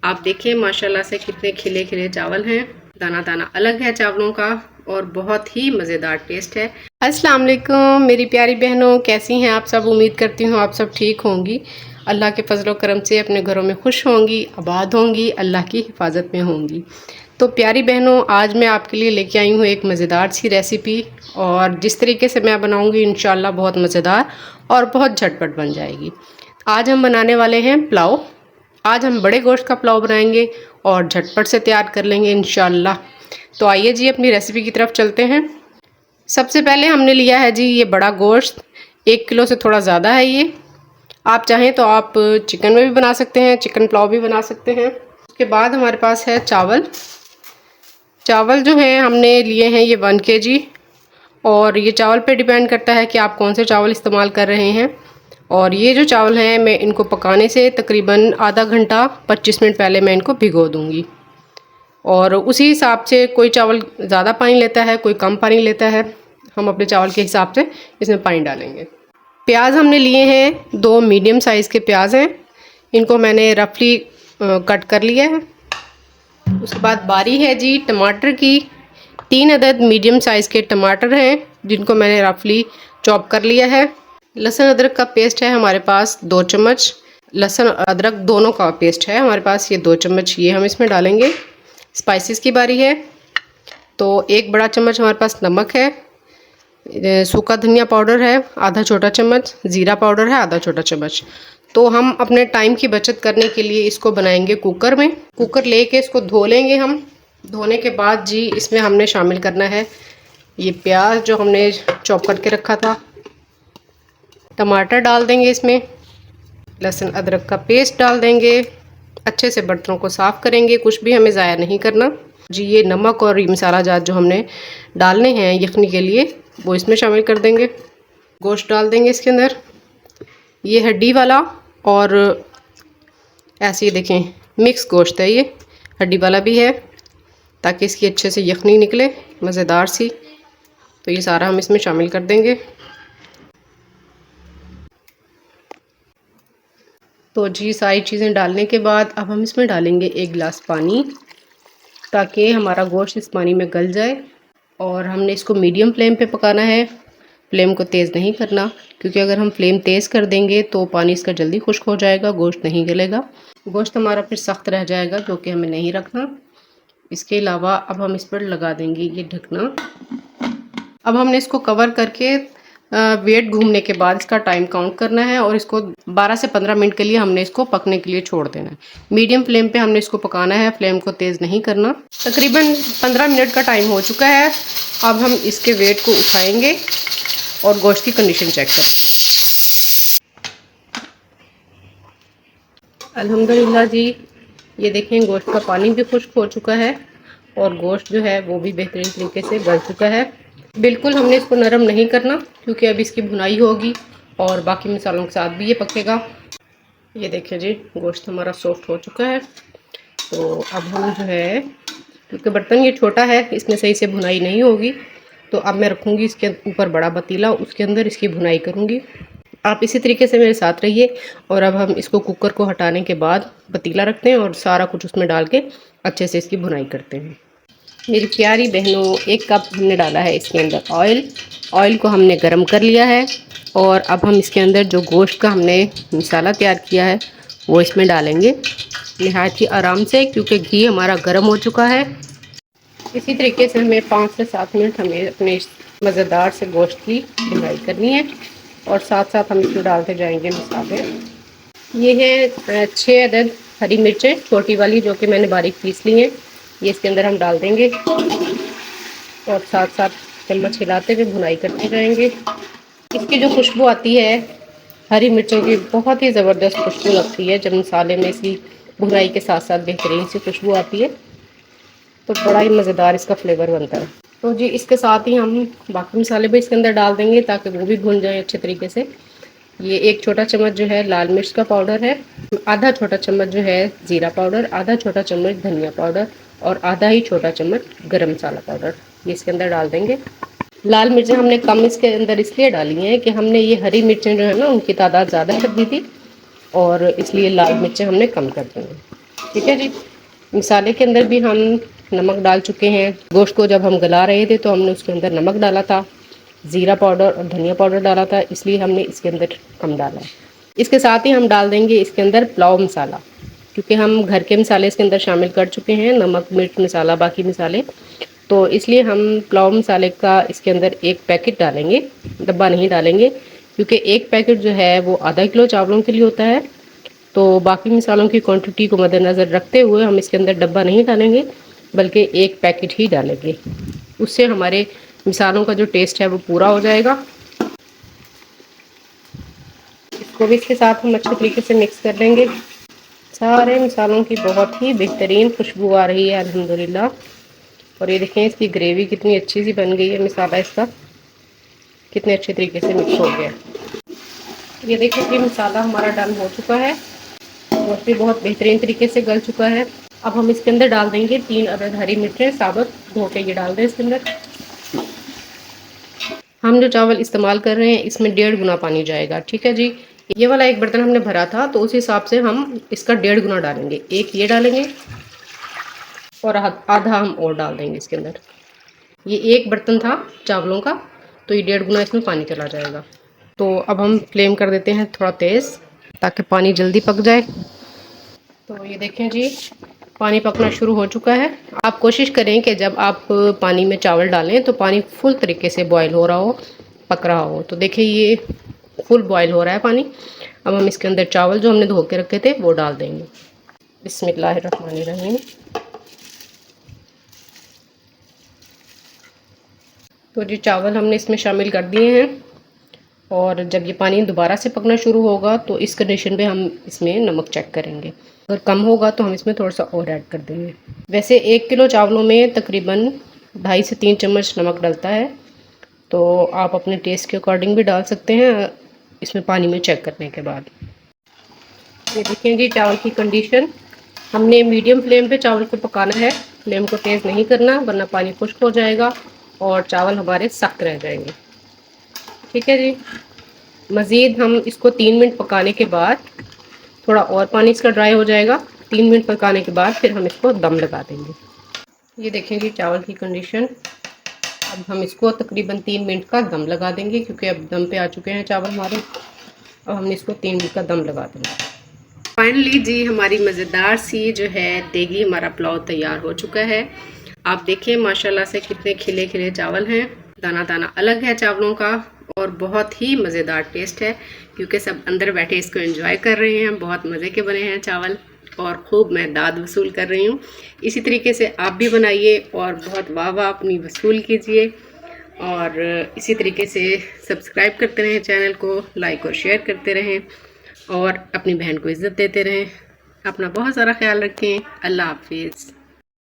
आप देखिए माशाल्लाह से कितने खिले खिले चावल हैं, दाना दाना अलग है चावलों का और बहुत ही मज़ेदार टेस्ट है। अस्सलाम वालेकुम मेरी प्यारी बहनों, कैसी हैं आप सब? उम्मीद करती हूँ आप सब ठीक होंगी, अल्लाह के फजलो करम से अपने घरों में खुश होंगी, आबाद होंगी, अल्लाह की हिफाजत में होंगी। तो प्यारी बहनों, आज मैं आपके लिए लेके आई हूँ एक मज़ेदार सी रेसिपी, और जिस तरीके से मैं बनाऊँगी इंशाल्लाह बहुत मज़ेदार और बहुत झटपट बन जाएगी। आज हम बनाने वाले हैं पुलाव। आज हम बड़े गोश्त का पुलाव बनाएंगे और झटपट से तैयार कर लेंगे इंशाल्लाह। तो आइए जी अपनी रेसिपी की तरफ चलते हैं। सबसे पहले हमने लिया है जी ये बड़ा गोश्त, 1 किलो से थोड़ा ज़्यादा है ये। आप चाहें तो आप चिकन में भी बना सकते हैं, चिकन पुलाव भी बना सकते हैं। उसके बाद हमारे पास है चावल। चावल जो है हमने लिए हैं ये 1 kg, और ये चावल पे डिपेंड करता है कि आप कौन से चावल इस्तेमाल कर रहे हैं। और ये जो चावल हैं मैं इनको पकाने से तकरीबन आधा घंटा 25 मिनट पहले मैं इनको भिगो दूंगी। और उसी हिसाब से कोई चावल ज़्यादा पानी लेता है, कोई कम पानी लेता है। हम अपने चावल के हिसाब से इसमें पानी डालेंगे। प्याज हमने लिए हैं 2 मीडियम साइज़ के प्याज हैं, इनको मैंने रफली कट कर लिया है। उसके बाद बारी है जी टमाटर की, 3 अदद मीडियम साइज़ के टमाटर हैं जिनको मैंने रफली चॉप कर लिया है। लहसुन अदरक का पेस्ट है हमारे पास 2 चम्मच, लहसुन अदरक दोनों का पेस्ट है हमारे पास ये 2 चम्मच, ये हम इसमें डालेंगे। स्पाइसेस की बारी है, तो 1 बड़ा चम्मच हमारे पास नमक है, सूखा धनिया पाउडर है आधा छोटा चम्मच, ज़ीरा पाउडर है आधा छोटा चम्मच। तो हम अपने टाइम की बचत करने के लिए इसको बनाएंगे कुकर में। कुकर लेके इसको धो लेंगे हम। धोने के बाद जी इसमें हमने शामिल करना है ये प्याज जो हमने चॉप करके रखा था, टमाटर डाल देंगे इसमें, लहसुन अदरक का पेस्ट डाल देंगे, अच्छे से बर्तनों को साफ़ करेंगे, कुछ भी हमें ज़ाया नहीं करना जी। ये नमक और ये मसाला जात जो हमने डालने हैं यखनी के लिए वो इसमें शामिल कर देंगे। गोश्त डाल देंगे इसके अंदर, ये हड्डी वाला, और ऐसे ही देखें मिक्स गोश्त है, ये हड्डी वाला भी है ताकि इसकी अच्छे से यखनी निकले मज़ेदार सी। तो ये सारा हम इसमें शामिल कर देंगे। तो जी सारी चीज़ें डालने के बाद अब हम इसमें डालेंगे 1 गिलास पानी ताकि हमारा गोश्त इस पानी में गल जाए। और हमने इसको मीडियम फ्लेम पे पकाना है, फ्लेम को तेज़ नहीं करना, क्योंकि अगर हम फ्लेम तेज़ कर देंगे तो पानी इसका जल्दी खुश्क हो जाएगा, गोश्त नहीं गलेगा, गोश्त हमारा फिर सख्त रह जाएगा, जो कि हमें नहीं रखना। इसके अलावा अब हम इस पर लगा देंगे ये ढकना। अब हमने इसको कवर करके वेट घूमने के बाद इसका टाइम काउंट करना है और इसको 12 से 15 मिनट के लिए हमने इसको पकने के लिए छोड़ देना है। मीडियम फ्लेम पे हमने इसको पकाना है, फ्लेम को तेज़ नहीं करना। तकरीबन 15 मिनट का टाइम हो चुका है। अब हम इसके वेट को उठाएंगे और गोश्त की कंडीशन चेक करेंगे। अल्हम्दुलिल्लाह जी, ये देखें गोश्त का पानी भी खुश्क हो चुका है और गोश्त जो है वो भी बेहतरीन तरीके से गल चुका है। बिल्कुल हमने इसको नरम नहीं करना, क्योंकि अब इसकी भुनाई होगी और बाकी मसालों के साथ भी ये पकेगा। ये देखिए जी गोश्त हमारा सॉफ्ट हो चुका है। तो अब हम जो है, क्योंकि बर्तन ये छोटा है इसमें सही से भुनाई नहीं होगी, तो अब मैं रखूँगी इसके ऊपर बड़ा पतीला, उसके अंदर इसकी भुनाई करूँगी। आप इसी तरीके से मेरे साथ रहिए। और अब हम इसको कुकर को हटाने के बाद पतीला रखते हैं और सारा कुछ उसमें डाल के अच्छे से इसकी भुनाई करते हैं। मेरी प्यारी बहनों, 1 कप हमने डाला है इसके अंदर ऑयल। ऑयल को हमने गरम कर लिया है और अब हम इसके अंदर जो गोश्त का हमने मसाला तैयार किया है वो इसमें डालेंगे नहायत ही आराम से, क्योंकि घी हमारा गर्म हो चुका है। इसी तरीके से हमें 5 से 7 मिनट हमें अपने मज़ेदार से गोश्त की भुनाई करनी है और साथ साथ हम इसमें डालते जाएंगे मसाले। ये है 6 अदद हरी मिर्चें छोटी वाली, जो कि मैंने बारीक पीस ली हैं, ये इसके अंदर हम डाल देंगे और साथ साथ चम्मच हिलाते हुए भुनाई करते जाएंगे। इसकी जो खुशबू आती है हरी मिर्चों की, बहुत ही ज़बरदस्त खुशबू लगती है जब मसाले में इसकी भुनाई के साथ साथ बेहतरीन सी खुशबू आती है, तो बड़ा ही मज़ेदार इसका फ्लेवर बनता है। तो जी इसके साथ ही हम बाकी मसाले भी इसके अंदर डाल देंगे ताकि वो भी भुन जाए अच्छे तरीके से। ये 1 छोटा चम्मच जो है लाल मिर्च का पाउडर है, आधा छोटा चम्मच जो है ज़ीरा पाउडर, आधा छोटा चम्मच धनिया पाउडर और आधा ही छोटा चम्मच गरम मसाला पाउडर, ये इसके अंदर डाल देंगे। लाल मिर्चें हमने कम इसके अंदर इसलिए डाली हैं कि हमने ये हरी मिर्चें जो है ना उनकी तादाद ज़्यादा कर दी थी, और इसलिए लाल मिर्चें हमने कम कर दी हैं। ठीक है जी। मसाले के अंदर भी हम नमक डाल चुके हैं। गोश्त को जब हम गला रहे थे तो हमने उसके अंदर नमक डाला था, ज़ीरा पाउडर और धनिया पाउडर डाला था, इसलिए हमने इसके अंदर कम डाला है। इसके साथ ही हम डाल देंगे इसके अंदर पुलाव मसाला, क्योंकि हम घर के मसाले इसके अंदर शामिल कर चुके हैं, नमक मिर्च मसाला बाकी मसाले, तो इसलिए हम पुलाव मसाले का इसके अंदर एक पैकेट डालेंगे, डब्बा नहीं डालेंगे, क्योंकि एक पैकेट जो है वो आधा किलो चावलों के लिए होता है। तो बाकी मसालों की क्वांटिटी को मद्देनज़र रखते हुए हम इसके अंदर डब्बा नहीं डालेंगे, बल्कि एक पैकेट ही डालेंगे। उससे हमारे मसालों का जो टेस्ट है वो पूरा हो जाएगा। इसको भी इसके साथ हम अच्छे तरीके से मिक्स कर लेंगे। सारे मसालों की बहुत ही बेहतरीन खुशबू आ रही है अल्हम्दुलिल्लाह। और ये देखें इसकी ग्रेवी कितनी अच्छी सी बन गई है, मसाला इसका कितने अच्छे तरीके से मिक्स हो गया। ये देखिए कि मसाला हमारा डन हो चुका है और फिर बहुत बेहतरीन तरीके से गल चुका है। अब हम इसके अंदर डाल देंगे 3 अदद हरी मिर्चें साबुत धो के, ये डाल दें इसके अंदर। हम जो चावल इस्तेमाल कर रहे हैं इसमें 1.5 गुना पानी जाएगा। ठीक है जी। ये वाला एक बर्तन हमने भरा था तो उस हिसाब से हम इसका 1.5 गुना डालेंगे। एक ये डालेंगे और आधा हम और डाल देंगे इसके अंदर। ये एक बर्तन था चावलों का, तो ये 1.5 गुना इसमें पानी चला जाएगा। तो अब हम फ्लेम कर देते हैं थोड़ा तेज़, ताकि पानी जल्दी पक जाए। तो ये देखें जी, पानी पकना शुरू हो चुका है। आप कोशिश करें कि जब आप पानी में चावल डालें तो पानी फुल तरीके से बॉयल हो रहा हो, पक रहा हो। तो देखिए ये फुल बॉयल हो रहा है पानी। अब हम इसके अंदर चावल जो हमने धो के रखे थे वो डाल देंगे। बिस्मिल्लाहिर्रहमानिर्रहीम। तो जी चावल हमने इसमें शामिल कर दिए हैं, और जब ये पानी दोबारा से पकना शुरू होगा तो इस कंडीशन पे हम इसमें नमक चेक करेंगे। अगर कम होगा तो हम इसमें थोड़ा सा और ऐड कर देंगे। वैसे 1 किलो चावलों में तकरीबन 2.5 से 3 चम्मच नमक डलता है, तो आप अपने टेस्ट के अकॉर्डिंग भी डाल सकते हैं इसमें पानी में चेक करने के बाद। ये देखें जी चावल की कंडीशन, हमने मीडियम फ्लेम पे चावल को पकाना है, फ्लेम को तेज़ नहीं करना वरना पानी खुश्क हो जाएगा और चावल हमारे सख्त रह जाएंगे। ठीक है जी। मज़ीद हम इसको 3 मिनट पकाने के बाद, थोड़ा और पानी इसका ड्राई हो जाएगा, 3 मिनट पकाने के बाद फिर हम इसको दम लगा देंगे। ये देखें जी चावल की कंडीशन। अब हम इसको तकरीबन 3 मिनट का दम लगा देंगे, क्योंकि अब दम पे आ चुके हैं चावल हमारे। अब हमने इसको 3 मिनट का दम लगा देंगे। फाइनली जी हमारी मज़ेदार सी जो है देगी हमारा पुलाव तैयार हो चुका है। आप देखिए माशाल्लाह से कितने खिले खिले चावल हैं, दाना दाना अलग है चावलों का, और बहुत ही मज़ेदार टेस्ट है, क्योंकि सब अंदर बैठे इसको एंजॉय कर रहे हैं। बहुत मज़े के बने हैं चावल और खूब मैं दाद वसूल कर रही हूँ। इसी तरीके से आप भी बनाइए और बहुत वाह वाह अपनी वसूल कीजिए, और इसी तरीके से सब्सक्राइब करते रहें चैनल को, लाइक और शेयर करते रहें, और अपनी बहन को इज़्ज़त देते रहें। अपना बहुत सारा ख्याल रखें। अल्लाह हाफिज़।